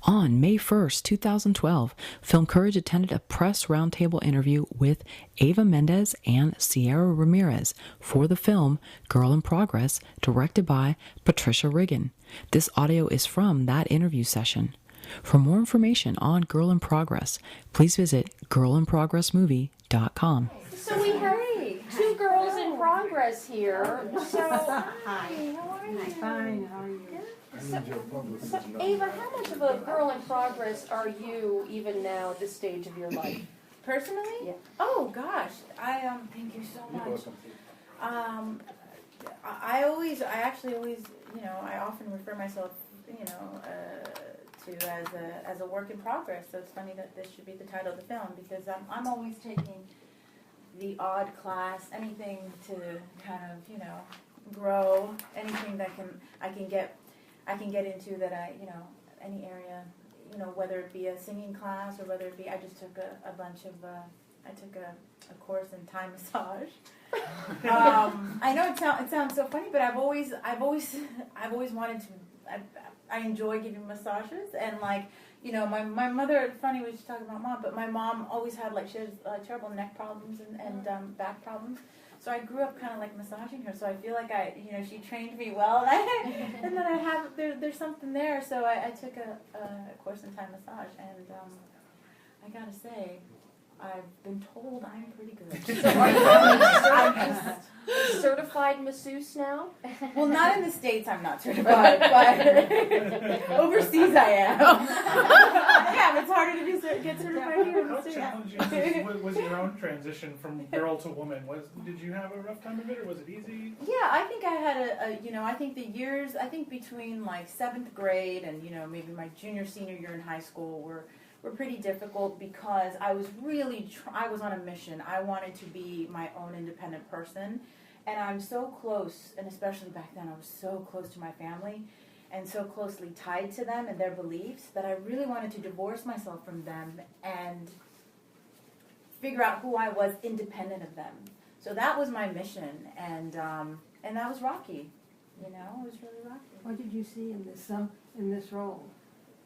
On May 1st, 2012, Film Courage attended a press roundtable interview with Eva Mendes and Cierra Ramirez for the film Girl in Progress, directed by Patricia Riggin. This audio is from that interview session. For more information on Girl in Progress, please visit girlinprogressmovie.com. So we have two girls in progress here. So, Hi. How are you? Fine, how are you? So, Ava, how much of a girl in progress are you even now at this stage of your life? Personally? Yeah. Oh gosh, thank you so much. I actually always, I often refer myself, to as a work in progress. So it's funny that this should be the title of the film, because I'm always taking the odd class, anything to kind of, grow, anything that I can get into that any area, whether it be a singing class or whether it be, I just took a bunch of, I took a course in Thai massage. I know it sounds so funny, but I've always wanted to, I enjoy giving massages, and my mother, it's funny we should talk about mom, but my mom always had, she has terrible neck problems and back problems. So I grew up kind of massaging her. So I feel like she trained me well, and then there's something there. So I took a course in Thai massage, and I gotta say, I've been told I'm pretty good. So are you a certified masseuse now? Well, not in the States, I'm not certified, but overseas I am. Yeah, it's harder to get certified here in the How States. challenging was your own transition from girl to woman? Did you have a rough time of it, or was it easy? Yeah, I think I had I think the years, between 7th grade and, maybe my junior, senior year in high school were pretty difficult, because I was really, I was on a mission. I wanted to be my own independent person, and I'm so close, and especially back then I was so close to my family and so closely tied to them and their beliefs, that I really wanted to divorce myself from them and figure out who I was independent of them. So that was my mission, and that was rocky. It was really rocky. What did you see in this role,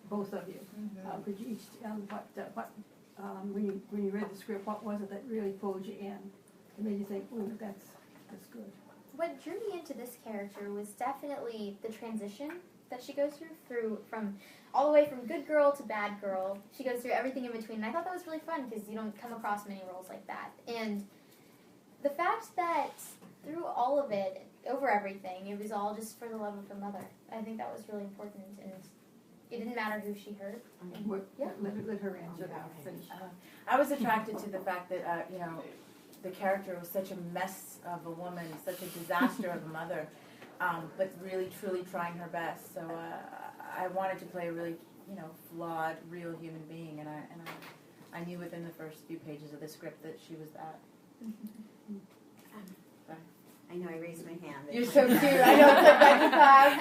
both of you? Mm-hmm. Could you each tell when you read the script, what was it that really pulled you in? It made you think, "Oh, that's good." What drew me into this character was definitely the transition that she goes through from all the way from good girl to bad girl. She goes through everything in between, and I thought that was really fun, because you don't come across many roles like that. And the fact that through all of it, over everything, it was all just for the love of her mother. I think that was really important, and it didn't matter who she hurt. Yeah. Let her answer that. Finish. I was attracted to the fact that, the character was such a mess of a woman, such a disaster of a mother, but really, truly trying her best. So I wanted to play a really, flawed, real human being, and I knew within the first few pages of the script that she was that. I know I raised my hand. You're so cute. I know, it's like back to class.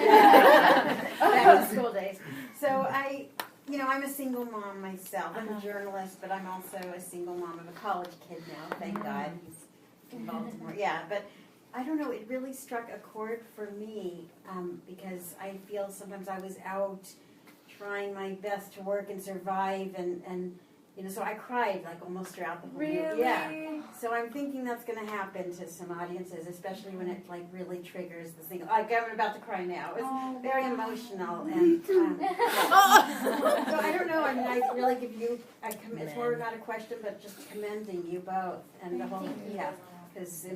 Back to school days. So I'm a single mom myself. I'm a journalist, but I'm also a single mom of a college kid now. Thank God. He's in Baltimore. Yeah, but I don't know. It really struck a chord for me, because I feel sometimes I was out trying my best to work and survive, and so I cried almost throughout the whole movie. Really? Yeah. So I'm thinking that's going to happen to some audiences, especially when it really triggers the thing. I'm about to cry now. It's very emotional, and so I don't know. I mean, I really give you. It's more not a question, but just commending you both and the whole. Yeah, because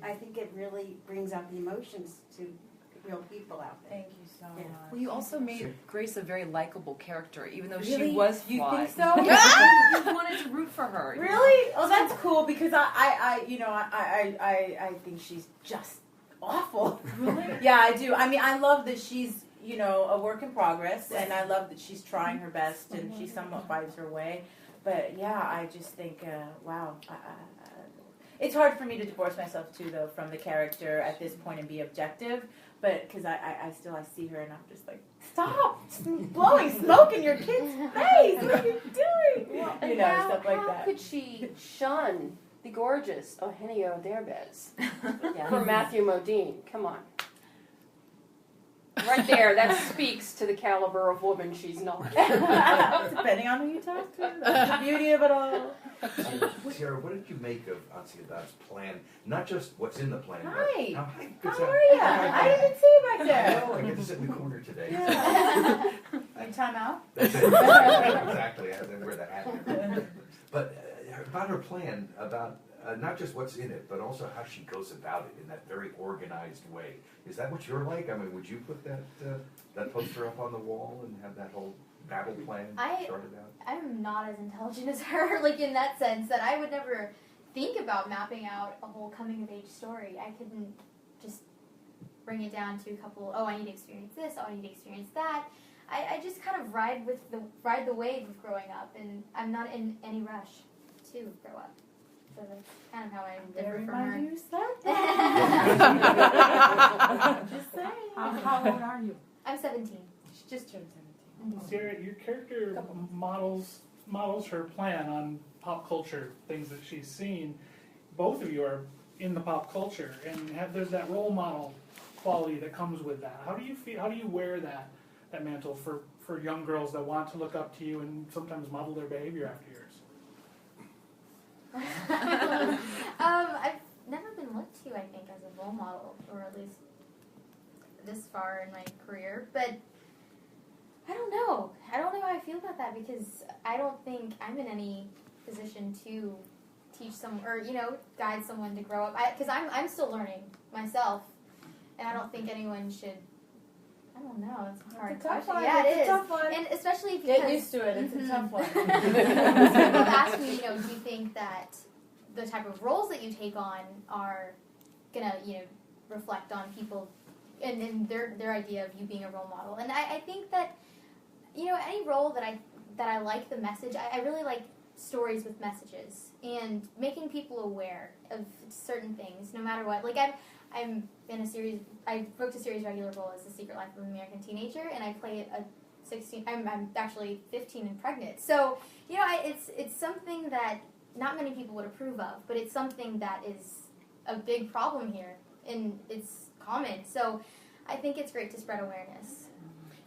I think it really brings out the emotions to real people out there. Thank you so much. Well, you also made Grace a very likable character, even though Really? she was You flawed. think so? You wanted to root for her. Really? Oh, that's cool, because I think she's just awful. Really? Yeah, I do. I mean, I love that she's, a work in progress, and I love that she's trying her best, and she somewhat finds her way. But yeah, I just think, wow. It's hard for me to divorce myself too, though, from the character at this point and be objective. But because I see her and I'm just like, stop blowing smoke in your kid's face. What are you doing? Well, Stuff like that. How could she shun the gorgeous Eugenio Derbez for Matthew Modine? Come on. Right there, that speaks to the caliber of woman she's not. Depending on who you talk to, that's the beauty of it all. Sierra, what did you make of Ansiedad's plan? Not just what's in the plan. Hi. But hi. How are you? I didn't see you back there. Oh, I get to sit in the corner today. You time out? That's it. Exactly. I had to wear the hat. But about her plan, about not just what's in it, but also how she goes about it in that very organized way. Is that what you're like? I mean, would you put that poster up on the wall and have that whole battle plan started out? I'm not as intelligent as her, like in that sense, that I would never think about mapping out a whole coming of age story. I couldn't just bring it down to a couple, I need to experience this, I need to experience that. I just kind of ride the wave of growing up, and I'm not in any rush to grow up. So that's kind of how I differ from her. You said Just saying. How old are you? I'm 17. She just turned 17. Sarah, your character models her plan on pop culture, things that she's seen. Both of you are in the pop culture, and there's that role model quality that comes with that. How do you feel? How do you wear that mantle for young girls that want to look up to you and sometimes model their behavior after yours? I've never been looked to, I think, as a role model, or at least this far in my career. But I don't know. I don't know how I feel about that, because I don't think I'm in any position to teach someone or guide someone to grow up. Because I'm still learning myself, and I don't think anyone should. I don't know. It's a hard question. One. Yeah, It's it is. a tough one. And especially because Get used to it. It's a tough one. People have asked me, do you think that the type of roles that you take on are gonna, reflect on people and their idea of you being a role model? And I think that, any role that I like the message. I really like stories with messages and making people aware of certain things, no matter what. Like I'm in a series. I booked a series regular role as The Secret Life of an American Teenager, and I play a 16. I'm actually 15 and pregnant. So it's something that not many people would approve of, but it's something that is a big problem here, and it's common. So I think it's great to spread awareness.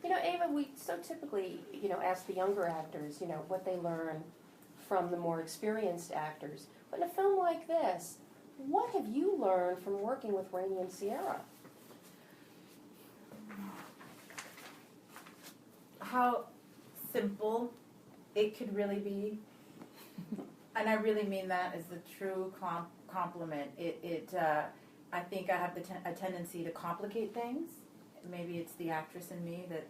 Eva, we so typically, ask the younger actors, what they learn from the more experienced actors. But in a film like this, what have you learned from working with Rainey and Sierra? How simple it could really be. And I really mean that as a true compliment. I think I have a tendency to complicate things. Maybe it's the actress in me that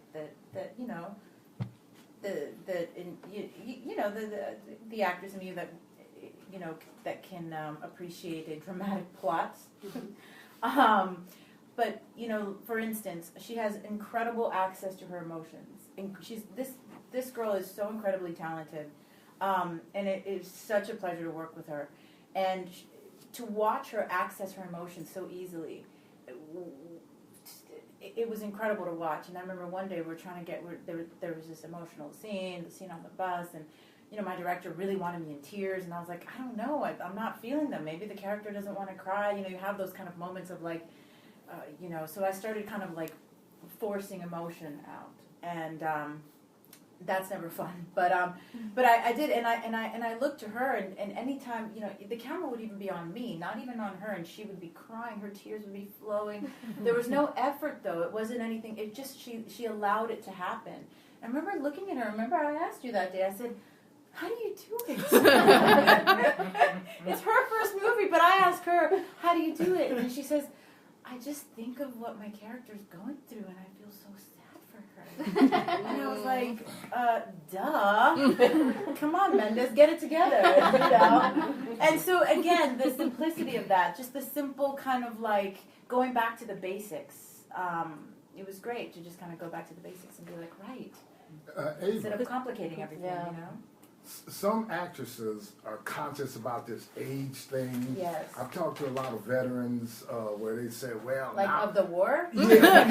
the actress in me that that can appreciate a dramatic plot. But for instance, she has incredible access to her emotions, and this girl is so incredibly talented. And it is such a pleasure to work with her, and to watch her access her emotions so easily. It was incredible to watch. And I remember one day we were trying to there was this emotional scene, the scene on the bus, and my director really wanted me in tears, and I was like, I don't know, I'm not feeling them. Maybe the character doesn't want to cry. You have those kind of moments of like, so I started kind of like forcing emotion out, and that's never fun. But I did, and I looked to her, and anytime the camera would even be on me, not even on her, and she would be crying, her tears would be flowing. There was no effort though. It wasn't anything. It just she allowed it to happen. I remember looking at her. Remember I asked you that day. I said, how do you do it? It's her first movie, but I asked her, how do you do it? And she says, I just think of what my character's going through, and I feel so sad for her. And I was like, duh. Come on, Mendes, get it together. And so, again, the simplicity of that, just the simple kind of like going back to the basics. It was great to just kind of go back to the basics and be like, right. Instead of complicating everything, Some actresses are conscious about this age thing. Yes. I've talked to a lot of veterans where they say, well, like now, of the war? Yeah,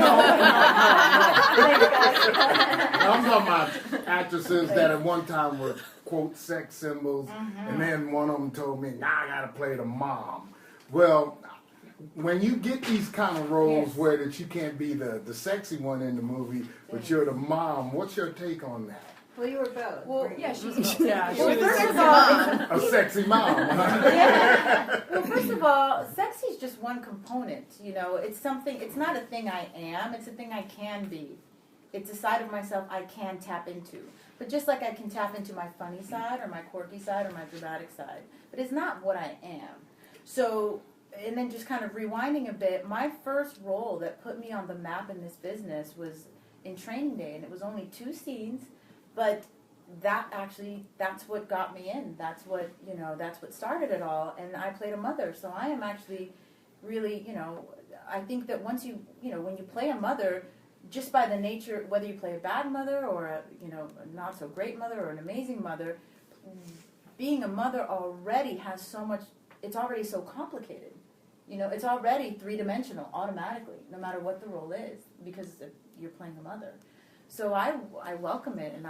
I'm talking about actresses that at one time were, quote, sex symbols, and then one of them told me, now I got to play the mom. Well, when you get these kind of roles Yes. where that you can't be the sexy one in the movie, but you're the mom, what's your take on that? Well, you were both. Well, weren't you? yeah, she's Yeah, well, she was first of sexy all, A sexy mom. yeah. Well, first of all, sexy is just one component. You know, it's something. It's not a thing I am. It's a thing I can be. It's a side of myself I can tap into. But just like I can tap into my funny side or my quirky side or my dramatic side, but it's not what I am. So, and then just kind of rewinding a bit, my first role that put me on the map in this business was in Training Day, and it was only 2 scenes. But that's what got me in. That's what started it all. And I played a mother. So I am actually really, I think that once when you play a mother, just by the nature, whether you play a bad mother or a not so great mother or an amazing mother, being a mother already has so much, it's already so complicated. It's already 3-dimensional automatically, no matter what the role is, because you're playing a mother. So I welcome it, and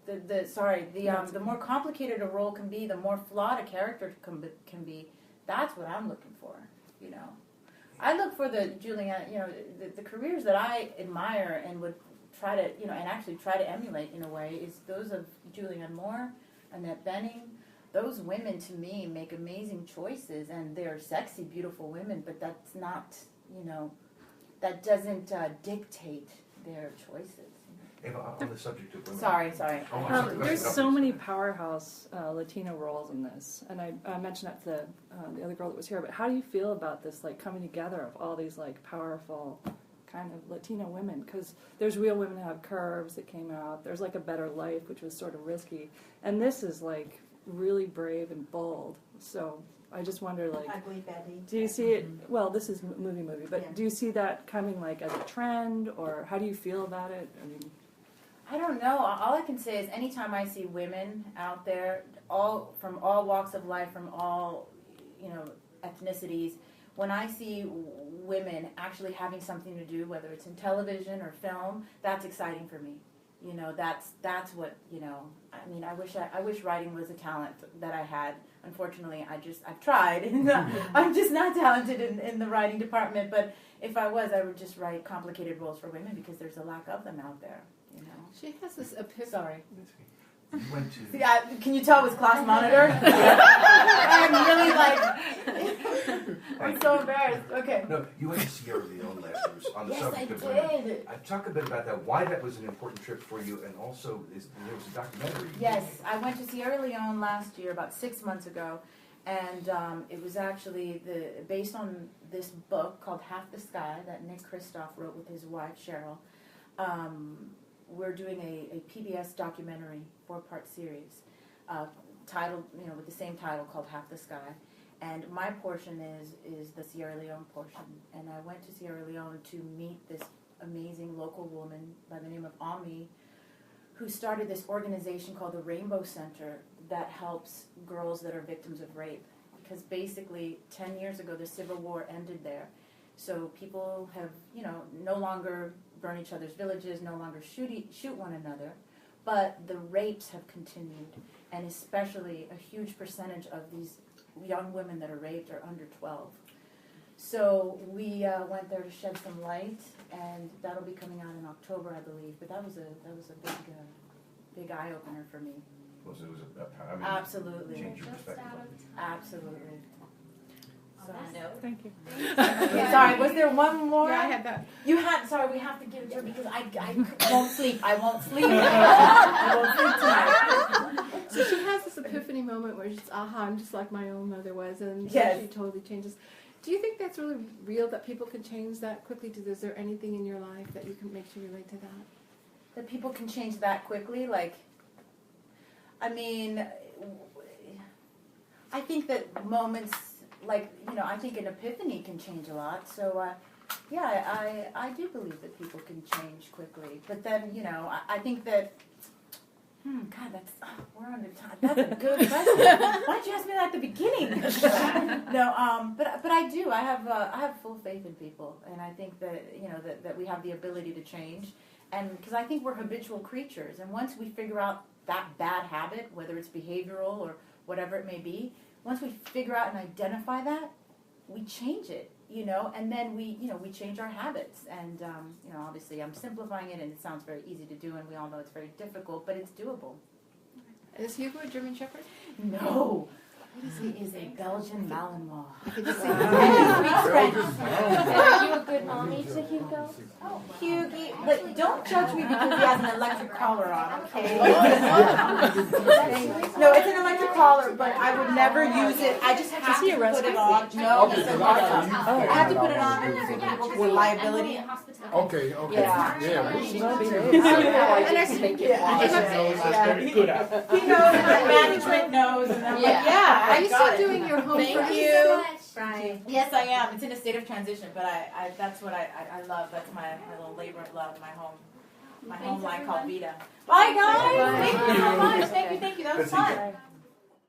the more complicated a role can be, the more flawed a character can be. That's what I'm looking for. I look for the the careers that I admire and would try to and actually try to emulate in a way is those of Julianne Moore, Annette Bening. Those women to me make amazing choices, and they're sexy, beautiful women. But that's not that doesn't dictate their choices. Eva, on the subject of women. Sorry. Oh, I'm sorry. There's so many powerhouse Latino roles in this, and I mentioned that to the other girl that was here. But how do you feel about this, like coming together of all these like powerful kind of Latino women? Because there's Real Women Who Have Curves that came out. There's like A Better Life, which was sort of risky, and this is like really brave and bold. So I just wonder, like, Ugly Betty. do you see it? Well, this is movie, but Yeah. do you see that coming like as a trend, or how do you feel about it? I mean. I don't know. All I can say is anytime I see women out there, from all walks of life, from all ethnicities, when I see women actually having something to do, whether it's in television or film, that's exciting for me. That's what I mean, I wish writing was a talent that I had. Unfortunately, I've tried. I'm just not talented in the writing department. But if I was, I would just write complicated roles for women because there's a lack of them out there. She has this epiphany. Sorry. You went to. See, can you tell it was class monitor? I'm really I'm so embarrassed. Okay. No, you went to Sierra Leone last year on the Yes, subject I of women. did. Talk a bit about that, why that was an important trip for you, and also there was a documentary. Yes, I went to Sierra Leone last year, about 6 months ago, and it was actually based on this book called Half the Sky that Nick Kristof wrote with his wife, Cheryl. We're doing a PBS documentary 4-part series titled, with the same title called Half the Sky. And my portion is the Sierra Leone portion. And I went to Sierra Leone to meet this amazing local woman by the name of Ami, who started this organization called the Rainbow Center that helps girls that are victims of rape. Because basically 10 years ago the Civil War ended there. So people have, no longer burn each other's villages, no longer shoot one another, but the rapes have continued, and especially a huge percentage of these young women that are raped are under 12. So we went there to shed some light, and that'll be coming out in October, I believe. But that was a big eye opener for me. Absolutely. Change your perspective. Absolutely. So, Thank you. okay, sorry, was there one more? Yeah, I had that. You had, sorry, we have to give it to her because I won't sleep. I won't sleep. I won't sleep tonight. So she has this epiphany moment where she's, aha, I'm just like my own mother was, and Yes. she totally changes. Do you think that's really real, that people can change that quickly? Is there anything in your life that you can make you relate to that? That people can change that quickly? Like, I mean, I think that moments, like, I think an epiphany can change a lot. So, yeah, I do believe that people can change quickly. But then, I think that, God, we're on the time. That's a good question. Why'd you ask me that at the beginning? No, but I do. I have full faith in people, and I think that that we have the ability to change, and because I think we're habitual creatures, and once we figure out that bad habit, whether it's behavioral or whatever it may be, once we figure out and identify that, we change it, you know, and then we change our habits. And, you know, obviously I'm simplifying it and it sounds very easy to do and we all know it's very difficult, but it's doable. Is Hugo a German Shepherd? No. He is a Belgian Malinois. Are you a good mommy to Hugo? Hughie, but don't judge me because he has an electric collar on, okay? No, it's an electric collar, but I would never use it. I just have to put it on. No, it's a markup. I have to put it on for liability. Okay, okay. Yeah. I just take it. Very good at it. He knows, and the management knows, and I'm like, yeah, Are I you got still it. doing your home Thank first? you. Right. Yes, I am. It's in a state of transition, but I that's what I love. That's my little labor of love, my home line called Vita. Bye, guys. Thank you so much. Thank you. That was fun.